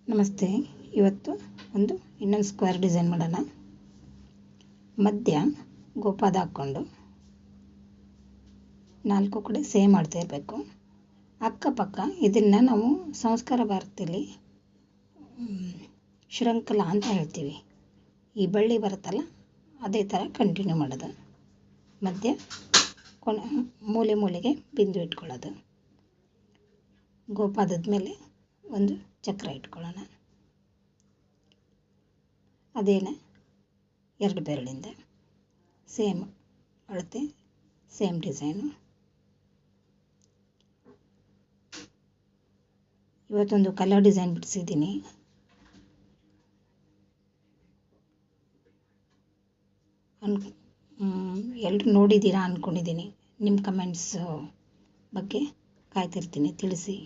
ನಮಸ್ತೆ. ಇವತ್ತು ಇನ್ನೊಂದು ಸ್ಕ್ವೇರ್ ಡಿಸೈನ್ ಮಾಡೋಣ. ಮಧ್ಯ ಗೋಪಾದ ಹಾಕ್ಕೊಂಡು 4 ಕಡೆ ಸೇಮ್ ಮಾಡ್ತಾ ಇರಬೇಕು. ಅಕ್ಕಪಕ್ಕ ಇದನ್ನು ನಾವು ಸಂಸ್ಕಾರ ಭಾರತದಲ್ಲಿ ಶ್ರಂಖಲ ಅಂತ ಹೇಳ್ತೀವಿ. ಈ ಬಳ್ಳಿ ಬರುತ್ತಲ್ಲ, ಅದೇ ಥರ ಕಂಟಿನ್ಯೂ ಮಾಡೋದು. ಮಧ್ಯ ಮೂಲೆಗೆ ಬಿಂದು ಇಟ್ಕೊಳ್ಳೋದು. ಗೋಪಾದದ ಮೇಲೆ ಒಂದು ಚಕ್ರ ಇಟ್ಕೊಳ್ಳೋಣ. ಅದೇನೆ 2 ಬೆರಳಿಂದ ಸೇಮ್ ಅಳತೆ, ಸೇಮ್ ಡಿಸೈನು. ಇವತ್ತೊಂದು ಕಲರ್ ಡಿಸೈನ್ ಬಿಡಿಸಿದ್ದೀನಿ. ಎಲ್ಲರೂ ನೋಡಿದ್ದೀರಾ ಅಂದ್ಕೊಂಡಿದ್ದೀನಿ. ನಿಮ್ಮ ಕಮೆಂಟ್ಸ್ ಬಗ್ಗೆ ಕಾಯ್ತಿರ್ತೀನಿ, ತಿಳಿಸಿ.